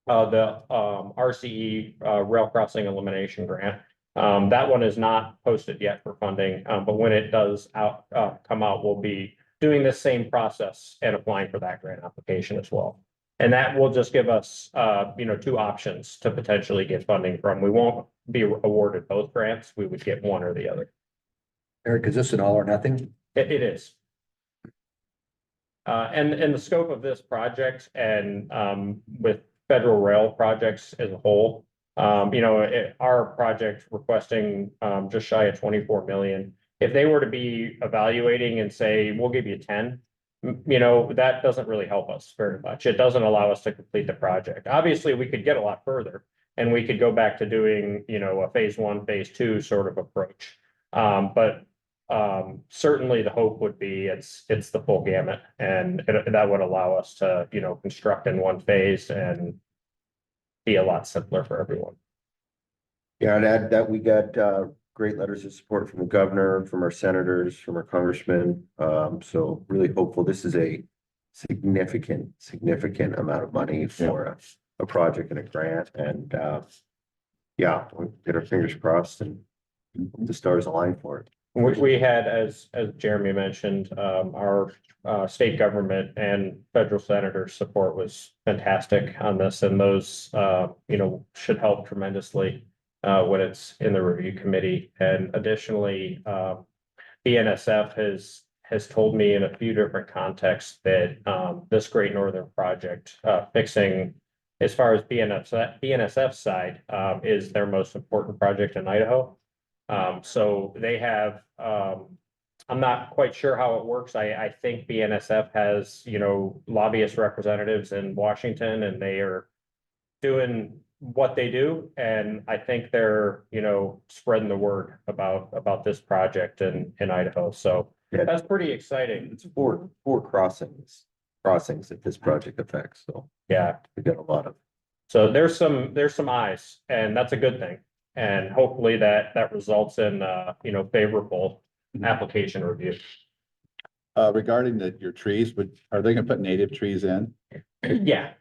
the RCE Rail Crossing Elimination Grant. That one is not posted yet for funding, but when it does come out, we'll be doing the same process and applying for that grant application as well. And that will just give us, 2 options to potentially get funding from. We won't be awarded both grants. We would get one or the other. Eric, is this an all or nothing? It is. And the scope of this project and with federal rail projects as a whole, our project requesting just shy of 24 million. If they were to be evaluating and say, we'll give you 10, that doesn't really help us very much. It doesn't allow us to complete the project. Obviously, we could get a lot further and we could go back to doing, a phase 1, phase 2 sort of approach. But certainly the hope would be it's the full gamut, and that would allow us to, construct in one phase and be a lot simpler for everyone. Yeah, I'd add that we got great letters of support from the governor, from our senators, from our congressmen. So really hopeful. This is a significant amount of money for a project and a grant. And we'll get our fingers crossed and the stars align for it. We had, as Jeremy mentioned, our state government and federal senator support was fantastic on this, and those should help tremendously when it's in the review committee. And additionally, BNSF has told me in a few different contexts that this Great Northern Project fixing, as far as BNSF side, is their most important project in Idaho. So they have, I'm not quite sure how it works. I think BNSF has, lobbyist representatives in Washington, and they are doing what they do. And I think they're, spreading the word about this project in Idaho. So that's pretty exciting. It's four crossings that this project affects. So Yeah. we got a lot of. So there's some eyes, and that's a good thing. And hopefully that results in, favorable application review. Regarding your trees, are they gonna put native trees in? Yeah.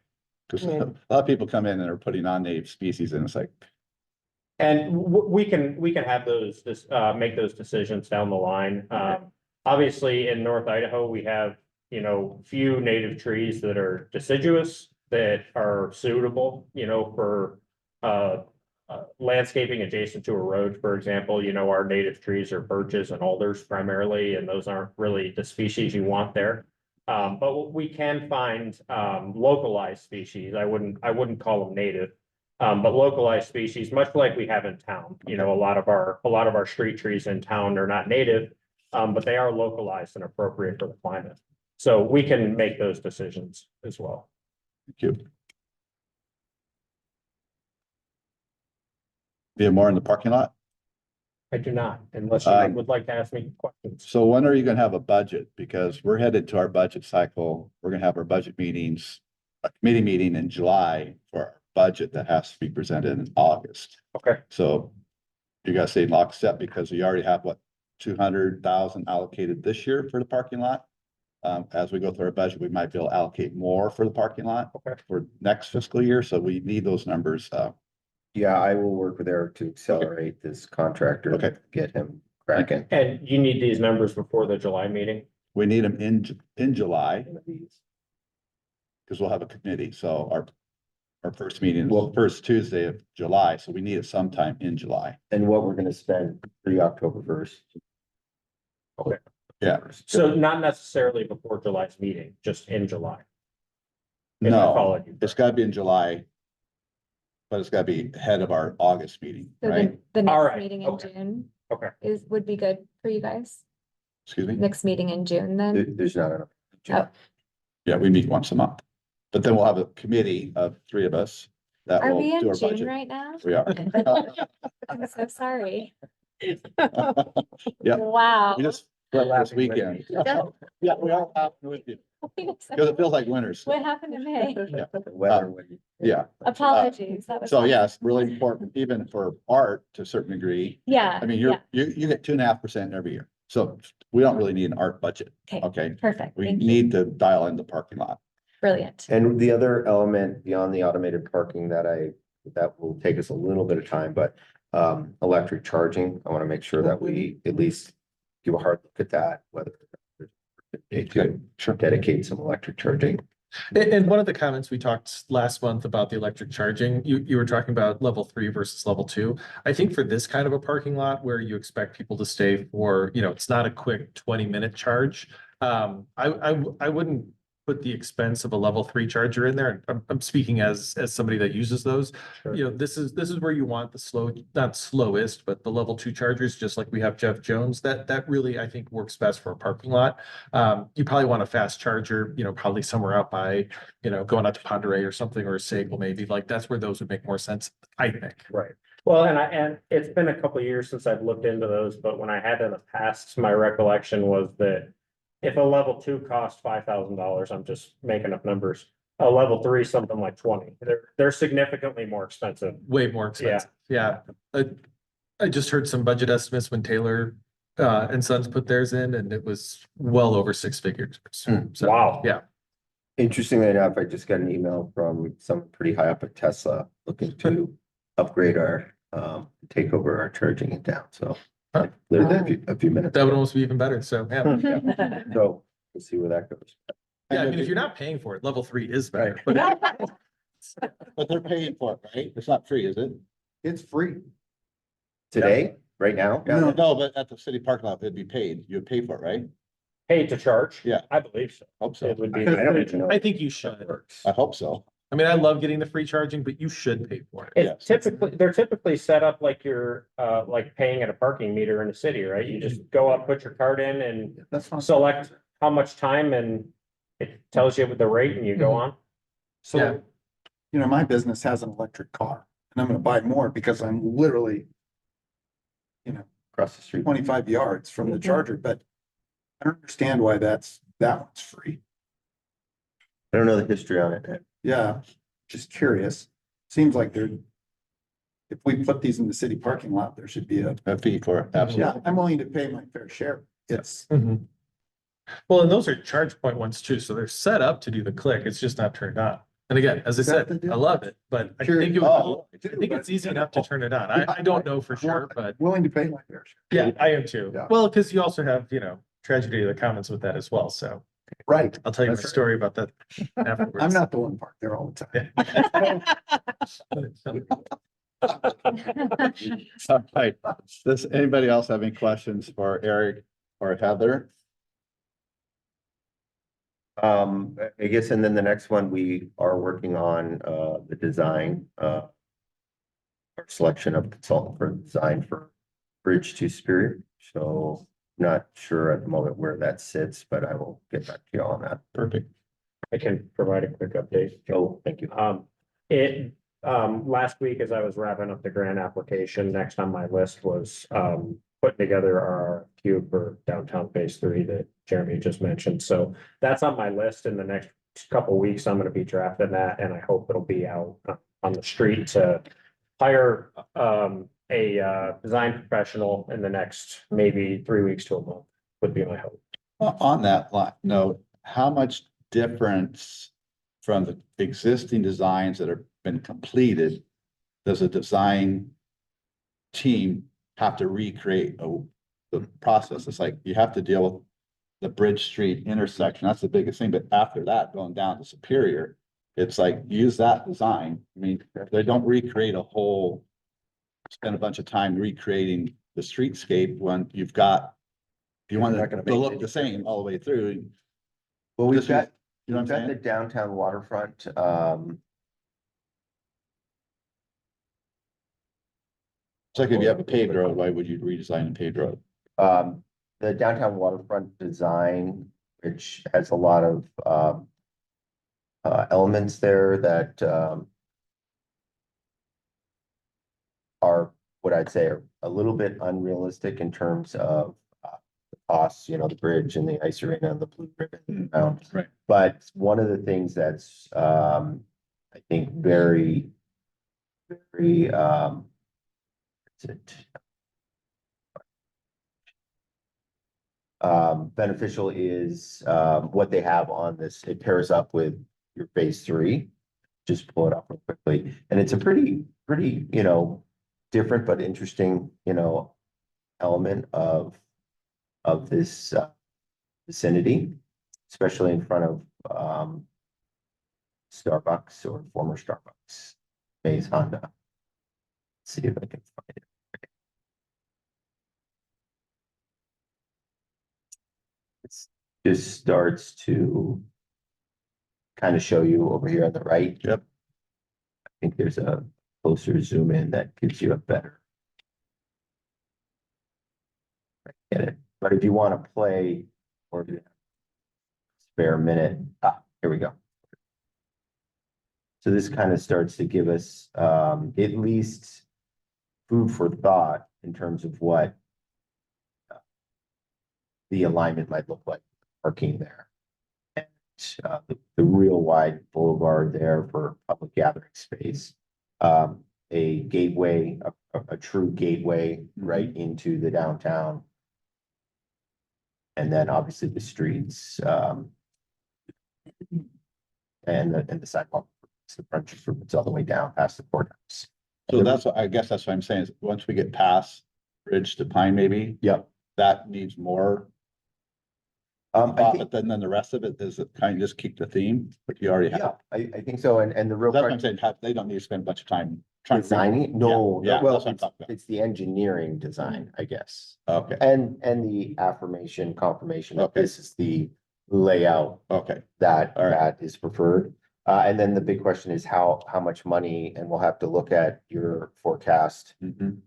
Cause a lot of people come in and are putting on native species and it's like, And we can have make those decisions down the line. Obviously in North Idaho, we have, few native trees that are deciduous that are suitable, for, landscaping adjacent to a road, for example. Our native trees are birches and alders primarily, and those aren't really the species you want there. But we can find localized species. I wouldn't call them native, but localized species, much like we have in town. A lot of our street trees in town are not native, but they are localized and appropriate for the climate. So we can make those decisions as well. thank you. Do you have more in the parking lot? I do not, unless you would like to ask me questions. So when are you gonna have a budget? Because we're headed to our budget cycle. We're gonna have our budget meetings, a committee meeting in July for our budget that has to be presented in August. Okay. So you gotta stay in lockstep because we already have 200,000 allocated this year for the parking lot. As we go through our budget, we might be able to allocate more for the parking lot for next fiscal year. So we need those numbers. Yeah, I will work with Eric to accelerate this contractor. Okay. Get him cracking. And you need these numbers before the July meeting? We need them in July. Because we'll have a committee. So our first meeting is first Tuesday of July. So we need it sometime in July. And what we're gonna spend pre-October 1st. Okay. Yeah. So not necessarily before July's meeting, just in July. If I No, followed you. it's gotta be in July. But it's gotta be ahead of our August meeting, So right? the All next right, meeting in okay. June Okay. would be good for you guys. Excuse me? Next meeting in June then. There's not enough. Oh. Yeah, we meet once a month. But then we'll have a committee of 3 of us that Are will we do in our June budget. right now? We are. I'm so sorry. Yep. Wow. We just this weekend. Yeah, we all have with you, because it feels like winters. What happened to me? Yeah. The weather when you- Yeah, Apologies. That was. so yes, really important, even for art to a certain degree. Yeah. I mean, yeah. you get 2.5% every year, so we don't really need an art budget, Okay, okay? perfect. We Thank you. need to dial in the parking lot. Brilliant. And the other element beyond the automated parking that will take us a little bit of time, but electric charging, I want to make sure that we at least give a hard look at that, whether they could dedicate some electric charging. And one of the comments we talked last month about the electric charging, you were talking about level 3 versus level 2. I think for this kind of a parking lot where you expect people to stay for, it's not a quick 20-minute charge. I wouldn't put the expense of a level 3 charger in there. I'm speaking as somebody that uses those. Sure. This is where you want the not slowest, but the level 2 chargers, just like we have Jeff Jones, that really, I think, works best for a parking lot. You probably want a fast charger, probably somewhere out by, going out to Ponderay or something, or a Sable maybe, like that's where those would make more sense, I think. Right. Well, and it's been a couple of years since I've looked into those, but when I had in the past, my recollection was that if a level 2 cost $5,000, I'm just making up numbers. A level 3, something like 20. They're significantly more expensive. Way more expensive. Yeah. I just heard some budget estimates when Taylor and Sons put theirs in, and it was well over 6 figures. So, Wow. yeah. Interestingly enough, I just got an email from someone pretty high up at Tesla looking to upgrade take over our charging it down, so. Huh. Literally a few minutes. That would almost be even better. So, yeah. So we'll see where that goes. Yeah, I mean, if you're not paying for it, level 3 is better. But they're paying for it, right? It's not free, is it? It's free. Today, right now? No, but at the city parking lot, it'd be paid. You would pay for it, right? Paid to charge? Yeah. I believe so. Hope so. It would be. I don't even know. I think you should. I hope so. I mean, I love getting the free charging, but you should pay for it. It's they're typically set up like you're like paying at a parking meter in the city, right? You just go up, put your card in and That's fine. select how much time and it tells you with the rate and you go on. Yeah. So, my business has an electric car and I'm gonna buy more because I'm literally Across the street. 25 yards from the charger, but I don't understand why that one's free. I don't know the history on it. Yeah, just curious. Seems like if we put these in the city parking lot, there should be A fee for it, yeah, absolutely. I'm willing to pay my fair share. It's, Mhm. Well, and those are charge point ones too, so they're set up to do the click, it's just not turned on. And again, as I Is that said, the deal? I love it, but I Sure. think Oh, I think it's easy enough to turn it on. I don't know for sure, but willing to pay my fair share. yeah, I am too. Yeah. Well, because you also have, tragedy of the commons with that as well, so Right. I'll tell you my That's right. story about that afterwards. I'm not the one parked there all the time. All right. Does anybody else have any questions for Eric or Heather? I guess, and then the next one, we are working on the design, our selection of consultant for design for Bridge to Superior. So not sure at the moment where that sits, but I will get back to you on that. Perfect. I can provide a quick update. Oh, thank you. Last week, as I was wrapping up the grant application, next on my list was, putting together our RFQ for downtown phase 3 that Jeremy just mentioned. So that's on my list in the next couple of weeks. I'm gonna be drafting that and I hope it'll be out on the street to hire, a design professional in the next maybe 3 weeks to a month would be my hope. On that note, how much difference from the existing designs that have been completed does a design team have to recreate the process? It's like you have to deal with the Bridge Street intersection. That's the biggest thing. But after that, going down to Superior, it's like use that design. I mean, they don't recreate spend a bunch of time recreating the streetscape when you want Not it gonna to make look it the same all the way through. Well, we've This is- got, You know we've what I'm got the saying? downtown waterfront, It's like if you have a paved road, why would you redesign a paved road? the downtown waterfront design, which has a lot of, elements there that, are what I'd say are a little bit unrealistic in terms of costs, you know, the bridge and the ice arena and the blue ribbon. Right. But one of the things that's, I think very, very, what's it? Beneficial is, what they have on this. It pairs up with your phase 3. Just pull it up real quickly. And it's a pretty, you know, different but interesting, you know, element of this vicinity, especially in front of Starbucks or former Starbucks, Maze Honda. Let's see if I can find it. It just starts to kind of show you over here on the right. Yep. I think there's a closer zoom in that gives you a better. Get it, but if you want to play or spare minute, here we go. So this kind of starts to give us at least food for thought in terms of what the alignment might look like parking there. And the real wide boulevard there for public gathering space. A gateway, a true gateway right into the downtown. And then obviously the streets, and the sidewalk, the frontage improvements all the way down past the courthouse. So that's what, I guess that's what I'm saying is once we get past Bridge to Pine, maybe. Yep. That needs more. I But think, then the rest of it is it kind of just keep the theme, but you already yeah, have. I think so. And the real That's what I'm question, saying, they don't need to spend a bunch of time trying to. designing it? No, Yeah, well, that's what I'm talking about. it's the engineering design, I guess. Okay, And the affirmation, confirmation that Okay. this is the layout okay, that, All right. that is preferred. And then the big question is how much money, and we'll have to look at your forecast. mhm,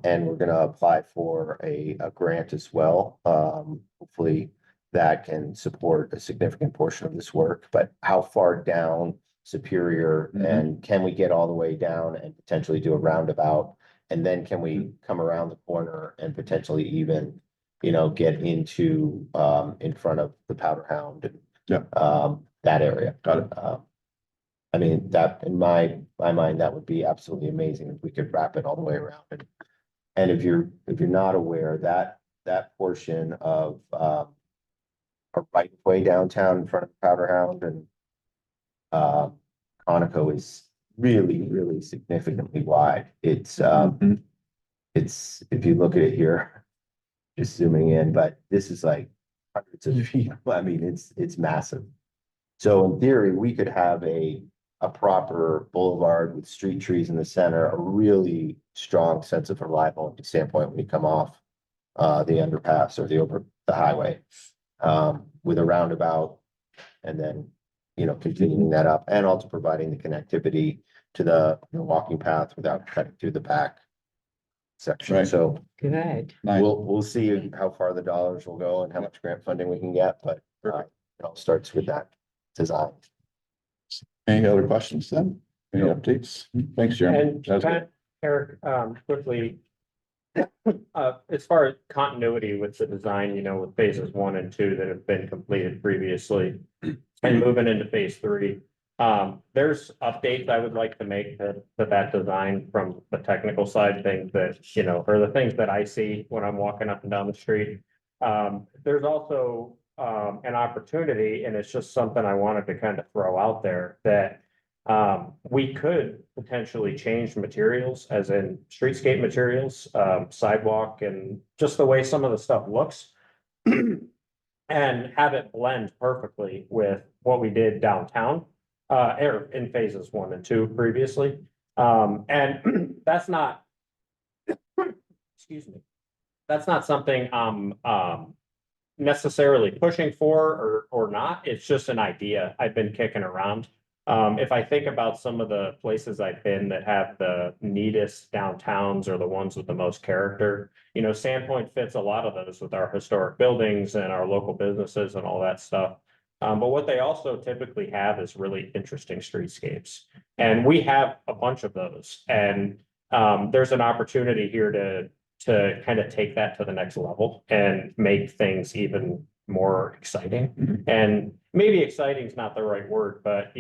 And we're gonna apply for a grant as well. Hopefully that can support a significant portion of this work, but how far down Superior Mhm. and can we get all the way down and potentially do a roundabout? And then can we come around the corner and potentially even, you know, get into, in front of the Powder Hound and that area. got it. I mean, that in my mind, that would be absolutely amazing if we could wrap it all the way around. And if you're not aware, that portion of a right of way downtown in front of Powder Hound and Conoco is really, really significantly wide. It's Mhm. it's, if you look at it here, just zooming in, but this is like hundreds of feet. I mean, it's massive. So in theory, we could have a proper boulevard with street trees in the center, a really strong sense of arrival at Sandpoint when you come off the underpass or the highway, with a roundabout, and then, you know, continuing that up and also providing the connectivity to the walking path without cutting through the back section. Right. So Good. Nice. we'll see how far the dollars will go and how much grant funding we can get, but Perfect. it all starts with that design. Any other questions then? Any updates? Thanks, Jeremy. And That was good. Eric, quickly. As far as continuity with the design, you know, with phases 1 and 2 that have been completed previously. And moving into phase 3, there's updates I would like to make to that design from the technical side, things that, you know, or the things that I see when I'm walking up and down the street. There's also an opportunity, and it's just something I wanted to kind of throw out there, that we could potentially change materials, as in streetscape materials, sidewalk, and just the way some of the stuff looks. And have it blend perfectly with what we did downtown, or in phases 1 and 2 previously. And that's not, excuse me, that's not something I'm necessarily pushing for or not. It's just an idea I've been kicking around. If I think about some of the places I've been that have the neatest downtowns or the ones with the most character, you know, Sandpoint fits a lot of those with our historic buildings and our local businesses and all that stuff. But what they also typically have is really interesting streetscapes. And we have a bunch of those. And there's an opportunity here to kind of take that to the next level and make things even more exciting. And maybe exciting is not the right word, but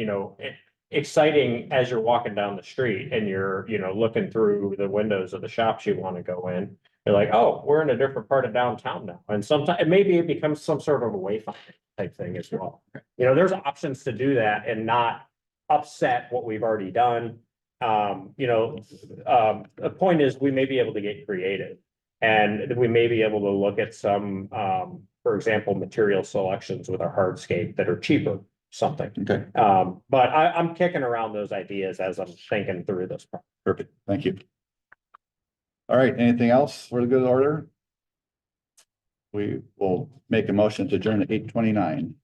exciting as you're walking down the street and you're, looking through the windows of the shops you want to go in. You're like, oh, we're in a different part of downtown now. And sometimes maybe it becomes some sort of a wayfinding type thing as well. There's options to do that and not upset what we've already done. The point is we may be able to get creative and we may be able to look at some, for example, material selections with our hardscape that are cheaper, something. Okay, But I'm kicking around those ideas as I'm thinking through this. perfect. Thank you. All right, anything else for the good order? We will make a motion to adjourn at 8:29.